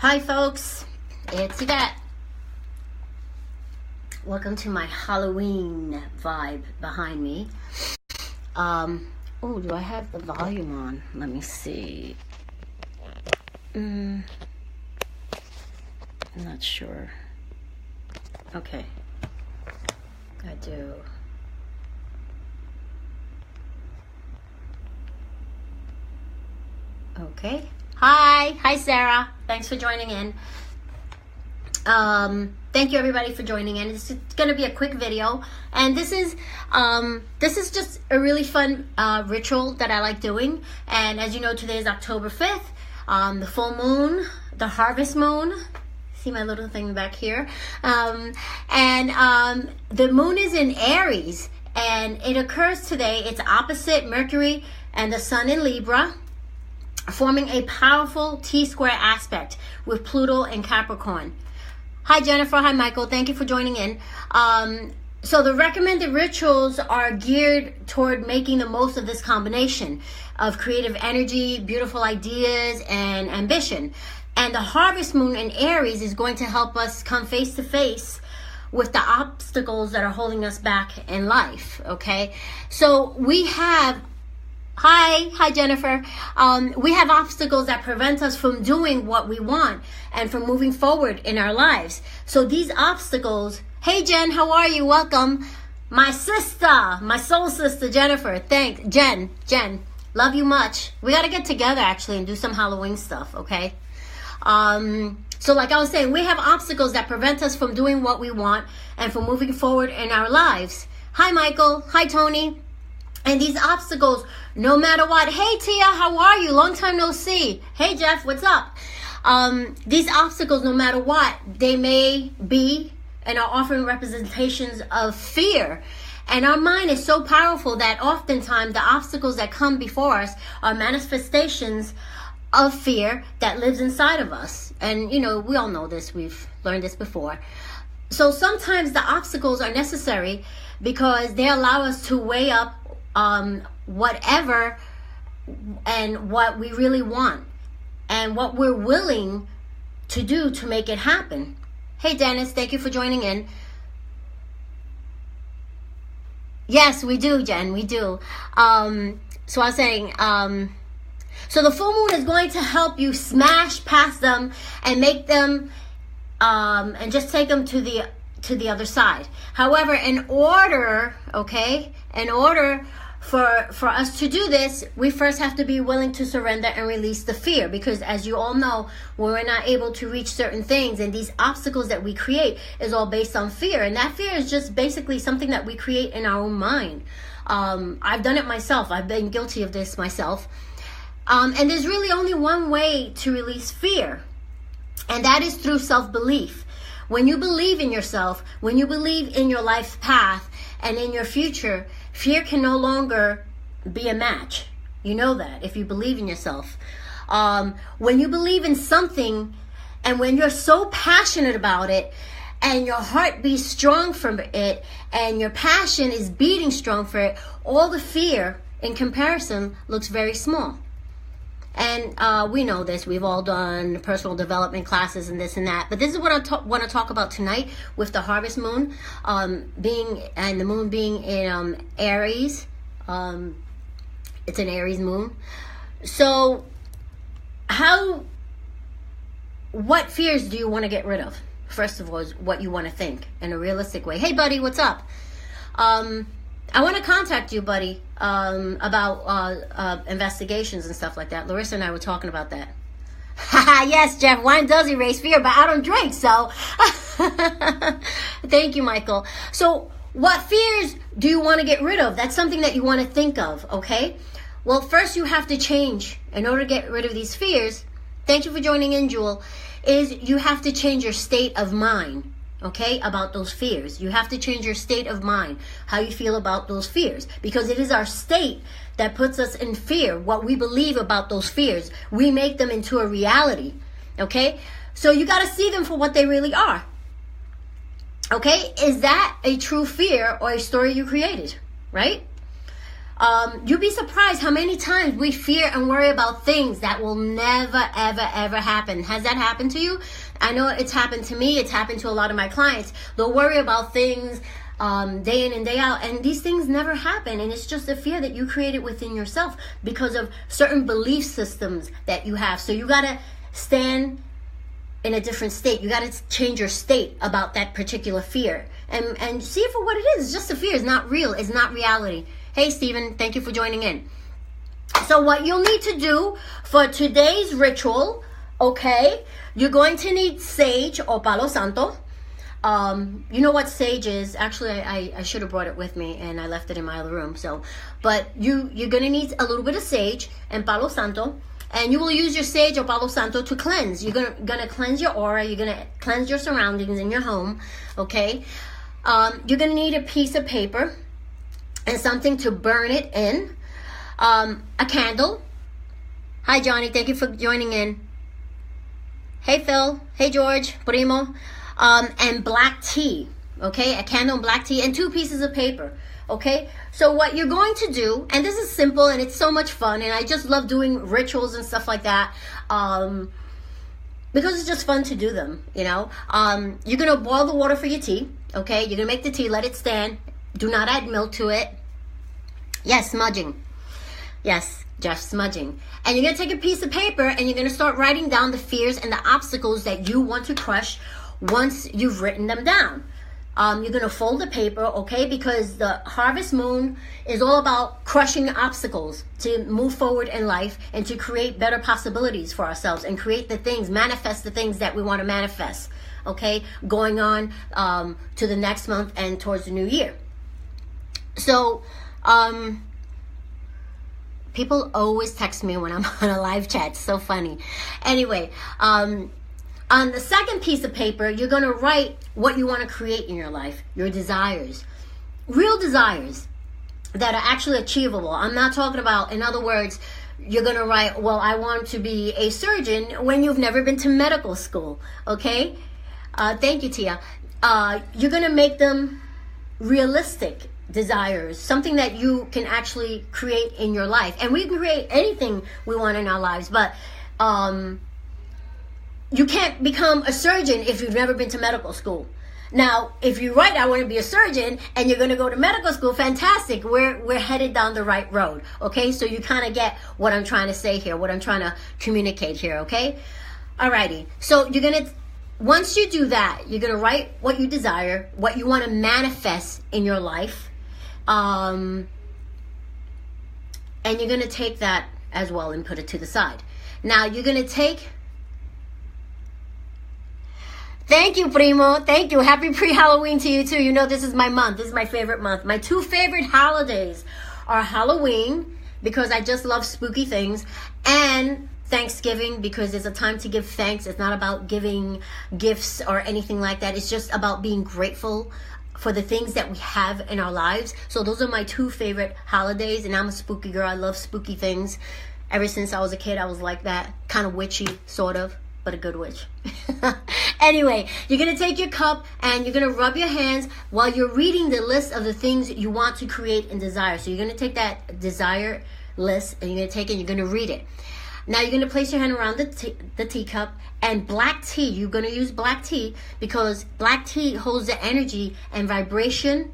Hi folks, it's Yvette. Welcome to my Halloween vibe behind me. Oh, do I have the volume on? Let me see. I'm not sure. Okay, I do. Okay. Hi Sarah. Thanks for joining in. Thank you everybody for joining in. It's going to be a quick video, and this is just a really fun ritual that I like doing. And as you know, today is October 5th, the full moon, the harvest moon. See my little thing back here, and the moon is in Aries, and it occurs today. It's opposite Mercury and the Sun in Libra, forming a powerful T-square aspect with Pluto and Capricorn. Hi Jennifer, hi Michael, thank you for joining in. So the recommended rituals are geared toward making the most of this combination of creative energy, beautiful ideas, and ambition. And the harvest moon in Aries is going to help us come face to face with the obstacles that are holding us back in life, okay? So we have Hi Jennifer. We have obstacles that prevent us from doing what we want and from moving forward in our lives. So these obstacles, hey Jen, how are you? Welcome. My sister, my soul sister, Jennifer. Thanks. Jen, love you much. We got to get together actually and do some Halloween stuff, okay? So like I was saying, we have obstacles that prevent us from doing what we want and from moving forward in our lives. Hi Michael. Hi Tony. And these obstacles, no matter what. Hey Tia, how are you? Long time no see. Hey Jeff, what's up? These obstacles, no matter what, they may be and are offering representations of fear. And our mind is so powerful that oftentimes the obstacles that come before us are manifestations of fear that lives inside of us. And you know, we all know this. We've learned this before. So sometimes the obstacles are necessary because they allow us to weigh up whatever and what we really want and what we're willing to do to make it happen. Hey Dennis, thank you for joining in. Yes, we do, Jen, we do. So I was saying, so the full moon is going to help you smash past them and make them and just take them to the other side. However, in order for us to do this, we first have to be willing to surrender and release the fear, because as you all know, when we're not able to reach certain things, and these obstacles that we create is all based on fear, and that fear is just basically something that we create in our own mind. I've done it myself. I've been guilty of this myself. And there's really only one way to release fear, and that is through self-belief. When you believe in yourself, when you believe in your life path and in your future, fear can no longer be a match. You know that if you believe in yourself. When you believe in something and when you're so passionate about it and your heart beats strong for it and your passion is beating strong for it, all the fear in comparison looks very small. And we know this. We've all done personal development classes and this and that. But this is what I want to talk about tonight with the harvest moon and the moon being in Aries. It's an Aries moon. So what fears do you want to get rid of? First of all, is what you want to think in a realistic way. Hey, buddy, what's up? I want to contact you, buddy, about investigations and stuff like that. Larissa and I were talking about that. Yes, Jeff, wine does erase fear, but I don't drink, so. Thank you, Michael. So what fears do you want to get rid of? That's something that you want to think of, okay? Well, first you have to change. In order to get rid of these fears, thank you for joining in, Jewel, is you have to change your state of mind. Okay, about those fears. You have to change your state of mind, how you feel about those fears, because it is our state that puts us in fear. What we believe about those fears, we make them into a reality. Okay, so you got to see them for what they really are. Okay, is that a true fear or a story you created, right? You'd be surprised how many times we fear and worry about things that will never, ever, ever happen. Has that happened to you? I know it's happened to me. It's happened to a lot of my clients. They'll worry about things day in and day out, and these things never happen. And it's just a fear that you created within yourself because of certain belief systems that you have. So you got to stand in a different state. You got to change your state about that particular fear and see it for what it is. It's just a fear. It's not real. It's not reality. Hey, Stephen, thank you for joining in. So what you'll need to do for today's ritual, okay, you're going to need sage or palo santo. You know what sage is? Actually, I should have brought it with me, and I left it in my other room. But you're going to need a little bit of sage and palo santo. And you will use your sage or palo santo to cleanse. You're gonna cleanse your aura. You're gonna cleanse your surroundings in your home, okay? You're gonna need a piece of paper and something to burn it in. A candle. Hi, Johnny. Thank you for joining in. Hey, Phil. Hey, George. Primo. And black tea, okay? A candle and black tea and 2 pieces of paper, okay? So what you're going to do, and this is simple and it's so much fun, and I just love doing rituals and stuff like that, because it's just fun to do them, you know? You're going to boil the water for your tea, okay? You're going to make the tea, let it stand. Do not add milk to it. Yes, smudging. Yes, just smudging. And you're going to take a piece of paper and you're going to start writing down the fears and the obstacles that you want to crush once you've written them down. You're going to fold the paper, okay, because the harvest moon is all about crushing obstacles to move forward in life and to create better possibilities for ourselves and create the things, manifest the things that we want to manifest, okay, going on to the next month and towards the new year. So, people always text me when I'm on a live chat. It's so funny. Anyway, on the second piece of paper, you're going to write what you want to create in your life, your desires, real desires that are actually achievable. I'm not talking about, in other words, you're going to write, well, I want to be a surgeon when you've never been to medical school, okay? Thank you, Tia. You're going to make them realistic desires, something that you can actually create in your life. And we can create anything we want in our lives, but you can't become a surgeon if you've never been to medical school. Now, if you write, I want to be a surgeon, and you're going to go to medical school, fantastic. We're headed down the right road, okay? So you kind of get what I'm trying to say here, what I'm trying to communicate here, okay? Alrighty. So you're going to, once you do that, you're going to write what you desire, what you want to manifest in your life, and you're going to take that as well and put it to the side. Now, you're going to take... Thank you, Primo. Thank you. Happy pre-Halloween to you, too. You know this is my month. This is my favorite month. My 2 favorite holidays are Halloween, because I just love spooky things, and Thanksgiving, because it's a time to give thanks. It's not about giving gifts or anything like that. It's just about being grateful for the things that we have in our lives. So those are my 2 favorite holidays, and I'm a spooky girl. I love spooky things. Ever since I was a kid, I was like that. Kind of witchy, sort of, but a good witch. Anyway, you're going to take your cup and you're going to rub your hands while you're reading the list of the things you want to create and desire. So you're going to take that desire list and you're going to take it and you're going to read it. Now you're going to place your hand around the teacup, and black tea, you're going to use black tea because black tea holds the energy and vibration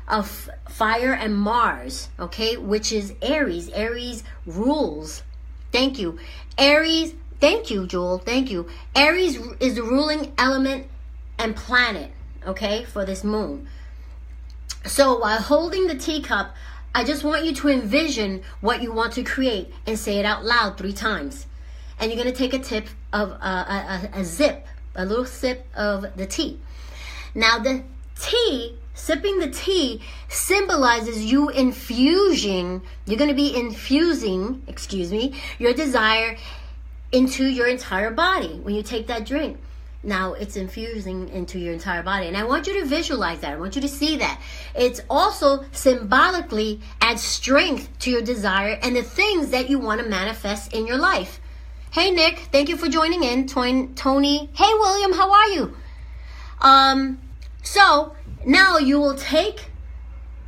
of fire and Mars, okay, which is Aries. Aries rules. Thank you. Aries. Thank you, Jewel. Thank you. Aries is the ruling element and planet, okay, for this moon. So while holding the teacup, I just want you to envision what you want to create and say it out loud 3 times. And you're going to take a tip of a little sip of the tea. Now the tea, sipping the tea symbolizes you infusing, you're going to be infusing, your desire into your entire body when you take that drink. Now it's infusing into your entire body. And I want you to visualize that. I want you to see that. It's also symbolically adds strength to your desire and the things that you want to manifest in your life. Hey, Nick. Thank you for joining in. Tony. Hey, William. How are you? So now you will take,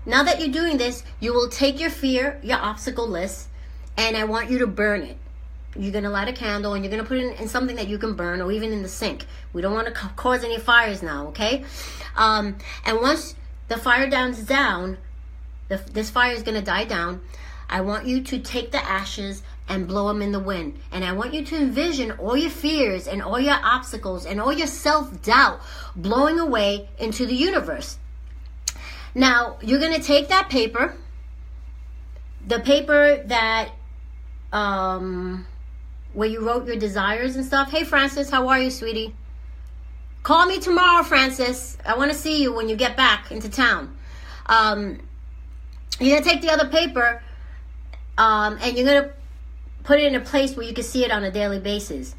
now that you're doing this, you will take your fear, your obstacle list, and I want you to burn it. You're going to light a candle and you're going to put it in something that you can burn, or even in the sink. We don't want to cause any fires now, okay? And once the fire dies down, this fire is going to die down. I want you to take the ashes and blow them in the wind. And I want you to envision all your fears and all your obstacles and all your self-doubt blowing away into the universe. Now, you're going to take that paper, the paper that, where you wrote your desires and stuff. Hey, Francis, how are you, sweetie? Call me tomorrow, Francis. I want to see you when you get back into town. You're going to take the other paper, and you're going to put it in a place where you can see it on a daily basis.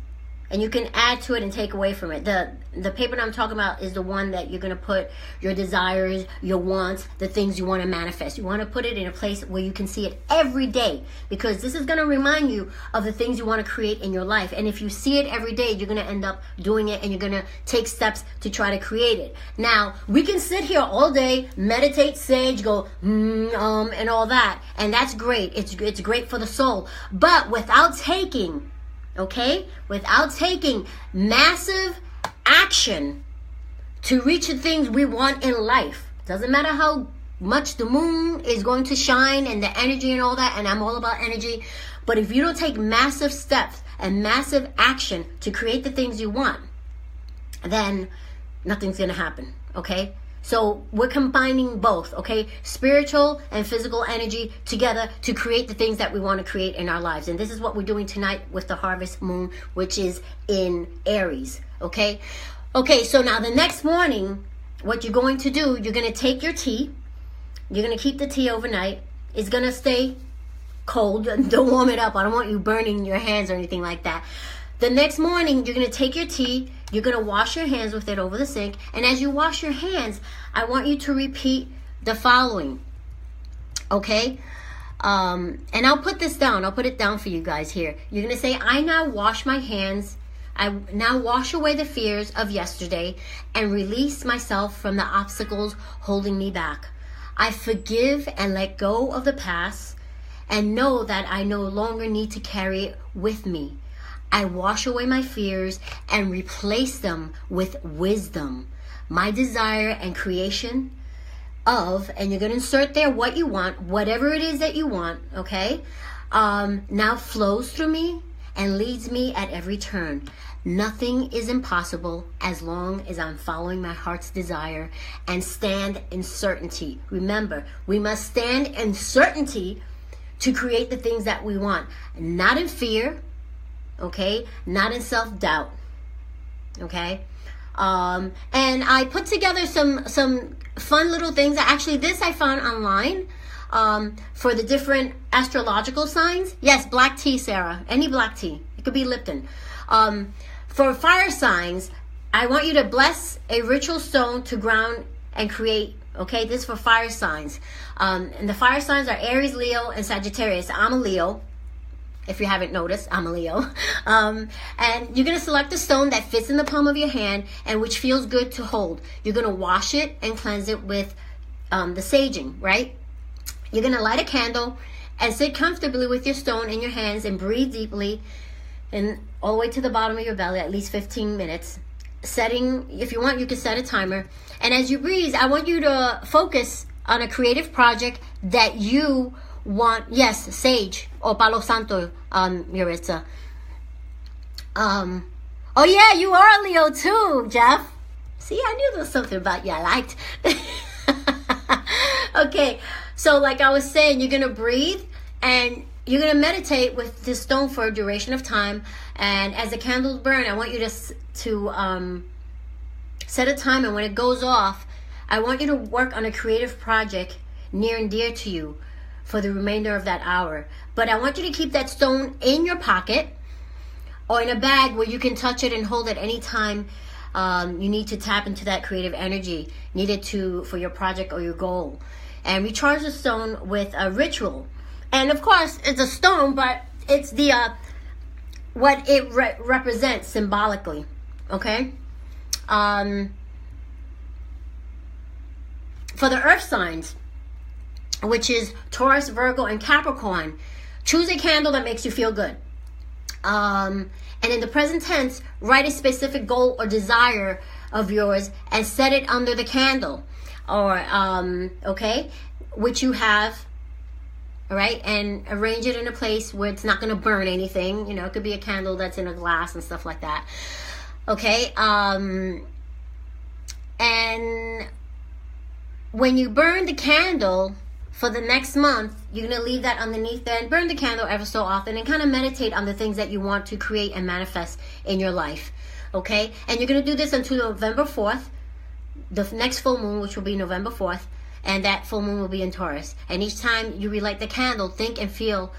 And you can add to it and take away from it. The paper that I'm talking about is the one that you're going to put your desires, your wants, the things you want to manifest. You want to put it in a place where you can see it every day, because this is going to remind you of the things you want to create in your life. And if you see it every day, you're going to end up doing it, and you're going to take steps to try to create it. Now, we can sit here all day, meditate, sage, go, and all that. And that's great. It's great for the soul. But without taking massive action to reach the things we want in life. Doesn't matter how much the moon is going to shine and the energy and all that, and I'm all about energy, but if you don't take massive steps and massive action to create the things you want, then nothing's going to happen, okay? So we're combining both, okay? Spiritual and physical energy together to create the things that we want to create in our lives. And this is what we're doing tonight with the harvest moon, which is in Aries, okay? Okay, so now the next morning, what you're going to do, you're going to take your tea. You're going to keep the tea overnight. It's going to stay cold. Don't warm it up. I don't want you burning your hands or anything like that. The next morning, you're going to take your tea. You're going to wash your hands with it over the sink. And as you wash your hands, I want you to repeat the following. Okay? And I'll put this down. I'll put it down for you guys here. You're going to say, I now wash my hands. I now wash away the fears of yesterday and release myself from the obstacles holding me back. I forgive and let go of the past and know that I no longer need to carry it with me. I wash away my fears and replace them with wisdom, my desire and creation of, and you're going to insert there what you want, whatever it is that you want, okay, now flows through me and leads me at every turn. Nothing is impossible as long as I'm following my heart's desire and stand in certainty. Remember, we must stand in certainty to create the things that we want, not in fear, okay, not in self-doubt, okay. And I put together some fun little things. Actually, this I found online for the different astrological signs. Yes, black tea, Sarah. Any black tea. It could be Lipton. For fire signs, I want you to bless a ritual stone to ground and create. Okay, this is for fire signs. And the fire signs are Aries, Leo, and Sagittarius. I'm a Leo. If you haven't noticed, I'm a Leo. And you're going to select a stone that fits in the palm of your hand and which feels good to hold. You're going to wash it and cleanse it with the saging, right? You're going to light a candle and sit comfortably with your stone in your hands and breathe deeply and all the way to the bottom of your belly, at least 15 minutes. Setting, if you want, you can set a timer. And as you breathe, I want you to focus on a creative project that you want. Yes, sage or Palo Santo, Maritza. Oh yeah, you are a Leo too, Jeff. See, I knew there was something about you I liked. Okay, so like I was saying, you're gonna breathe and you're gonna meditate with this stone for a duration of time. And as the candles burn, I want you to set a time, and when it goes off, I want you to work on a creative project near and dear to you for the remainder of that hour. But I want you to keep that stone in your pocket or in a bag where you can touch it and hold it anytime you need to tap into that creative energy needed for your project or your goal. And recharge the stone with a ritual. And of course, it's a stone, but it's the what it represents symbolically. Okay? For the earth signs, which is Taurus, Virgo, and Capricorn. Choose a candle that makes you feel good. And in the present tense, write a specific goal or desire of yours and set it under the candle, or okay, which you have, all right, and arrange it in a place where it's not going to burn anything. You know, it could be a candle that's in a glass and stuff like that. Okay, and when you burn the candle for the next month, you're going to leave that underneath there and burn the candle ever so often and kind of meditate on the things that you want to create and manifest in your life. Okay, and you're going to do this until November 4th, the next full moon, which will be November 4th, and that full moon will be in Taurus. And each time you relight the candle, think and feel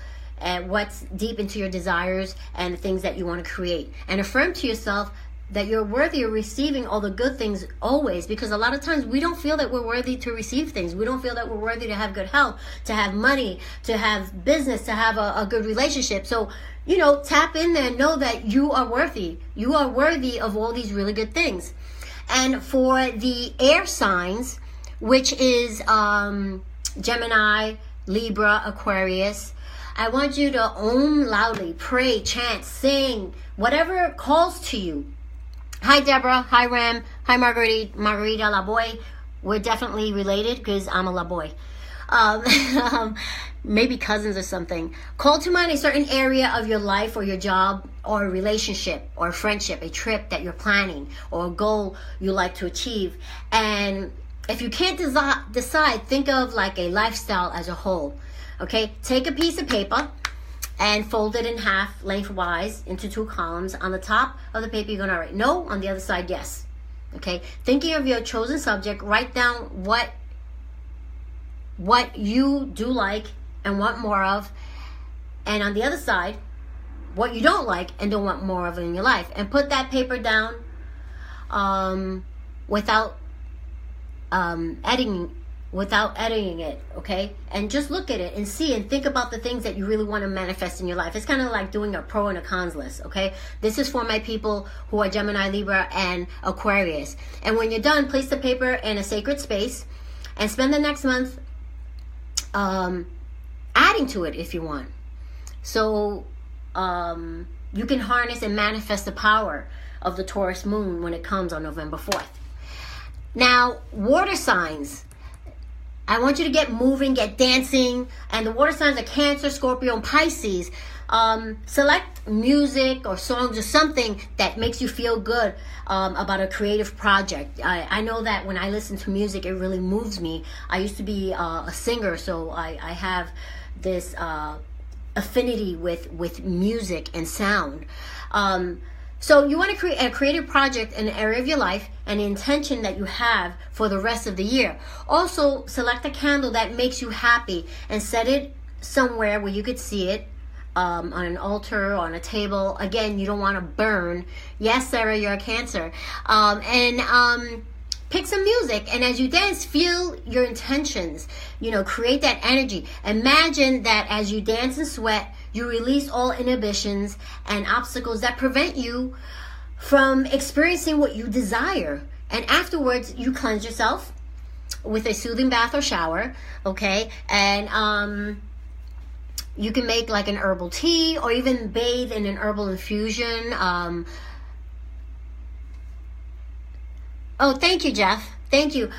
what's deep into your desires and the things that you want to create. And affirm to yourself that you're worthy of receiving all the good things always, because a lot of times we don't feel that we're worthy to receive things. We don't feel that we're worthy to have good health, to have money, to have business, to have a good relationship. So, you know, tap in there and know that you are worthy. You are worthy of all these really good things. And for the air signs, which is Gemini, Libra, Aquarius, I want you to loudly, pray, chant, sing, whatever calls to you. Hi, Deborah. Hi, Ram. Hi, Margarita La Boy. We're definitely related because I'm a La Boy. Maybe cousins or something. Call to mind a certain area of your life or your job or a relationship or a friendship, a trip that you're planning or a goal you like to achieve. And if you can't decide, think of like a lifestyle as a whole. Okay? Take a piece of paper and fold it in half lengthwise into 2 columns. On the top of the paper, you're going to write no. On the other side, yes. Okay? Thinking of your chosen subject, write down what you do like and want more of. And on the other side, what you don't like and don't want more of in your life. And put that paper down without editing it, okay? And just look at it and see and think about the things that you really want to manifest in your life. It's kind of like doing a pro and a cons list, okay? This is for my people who are Gemini, Libra, and Aquarius. And when you're done, place the paper in a sacred space and spend the next month adding to it if you want. So you can harness and manifest the power of the Taurus moon when it comes on November 4th. Now, water signs. I want you to get moving, get dancing. And the water signs are Cancer, Scorpio, and Pisces. Select music or songs or something that makes you feel good about a creative project. I know that when I listen to music, it really moves me. I used to be a singer, so I have this affinity with music and sound. So you want to create a creative project in an area of your life and the intention that you have for the rest of the year. Also, select a candle that makes you happy and set it somewhere where you could see it, on an altar, on a table. Again, you don't want to burn. Yes, Sarah, you're a Cancer. Pick some music, and as you dance, feel your intentions. You know, create that energy. Imagine that as you dance and sweat, you release all inhibitions and obstacles that prevent you from experiencing what you desire. And afterwards, you cleanse yourself with a soothing bath or shower, okay? And you can make like an herbal tea or even bathe in an herbal infusion. Oh, thank you, Jeff. Thank you.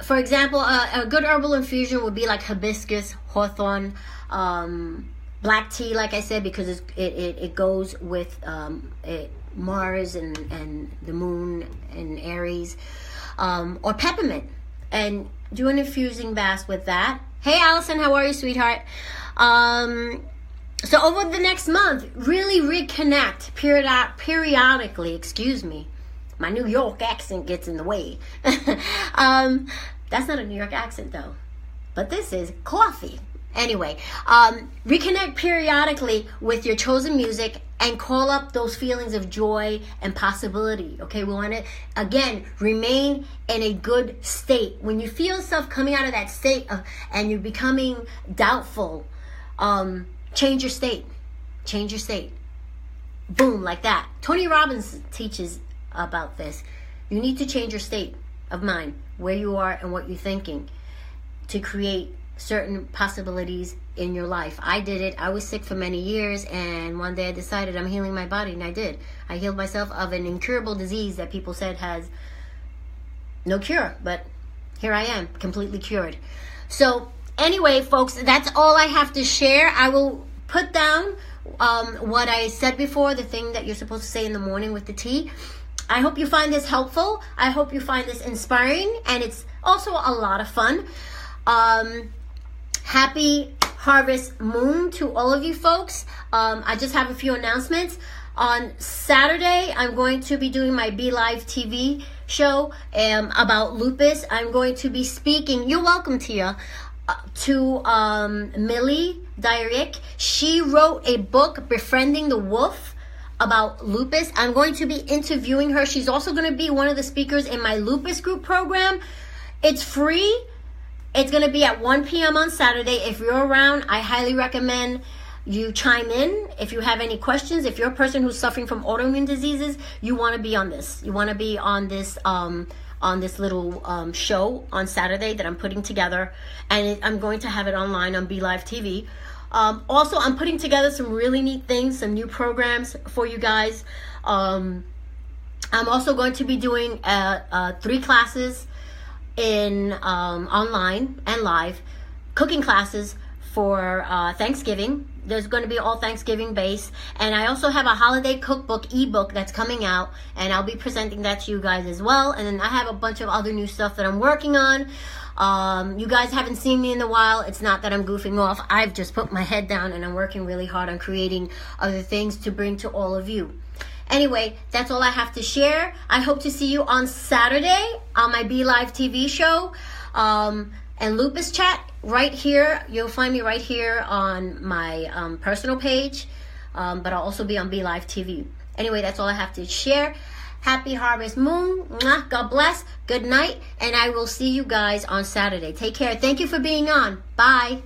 For example, a good herbal infusion would be like hibiscus, hawthorn, black tea, like I said, because it goes with Mars and the moon and Aries, or peppermint, and do an infusing bath with that. Hey, Allison, how are you, sweetheart? So over the next month, really reconnect periodically. Excuse me. My New York accent gets in the way. That's not a New York accent, though. But this is coffee. Anyway, reconnect periodically with your chosen music and call up those feelings of joy and possibility. Okay, we want to, again, remain in a good state. When you feel yourself coming out of that state and you're becoming doubtful, change your state. Change your state. Boom, like that. Tony Robbins teaches about this. You need to change your state of mind, where you are and what you're thinking, to create certain possibilities in your life. I did it. I was sick for many years, and one day I decided I'm healing my body, and I did. I healed myself of an incurable disease that people said has no cure, but here I am, completely cured. So anyway, folks, that's all I have to share. I will put down what I said before, the thing that you're supposed to say in the morning with the tea. I hope you find this helpful. I hope you find this inspiring, and it's also a lot of fun. Happy Harvest Moon to all of you folks. I just have a few announcements. On Saturday, I'm going to be doing my Be Live TV show about lupus. I'm going to be speaking, you're welcome, Tia, to Millie Dietrich. She wrote a book, Befriending the Wolf, about lupus. I'm going to be interviewing her. She's also going to be one of the speakers in my lupus group program. It's free. It's going to be at 1 p.m. on Saturday. If you're around, I highly recommend you chime in. If you have any questions, if you're a person who's suffering from autoimmune diseases, you want to be on this. You want to be on this little show on Saturday that I'm putting together, and I'm going to have it online on Be Live TV. Also, I'm putting together some really neat things, some new programs for you guys. I'm also going to be doing 3 classes in online and live cooking classes for Thanksgiving. There's going to be all Thanksgiving based, and I also have a holiday cookbook ebook that's coming out, and I'll be presenting that to you guys as well. And then I have a bunch of other new stuff that I'm working on. You guys haven't seen me in a while. It's not that I'm goofing off. I've just put my head down and I'm working really hard on creating other things to bring to all of you. Anyway, that's all I have to share. I hope to see you on Saturday on my Be Live TV show. And Lupus Chat right here. You'll find me right here on my personal page. But I'll also be on Be Live TV. Anyway, that's all I have to share. Happy Harvest Moon. Mwah. God bless. Good night. And I will see you guys on Saturday. Take care. Thank you for being on. Bye.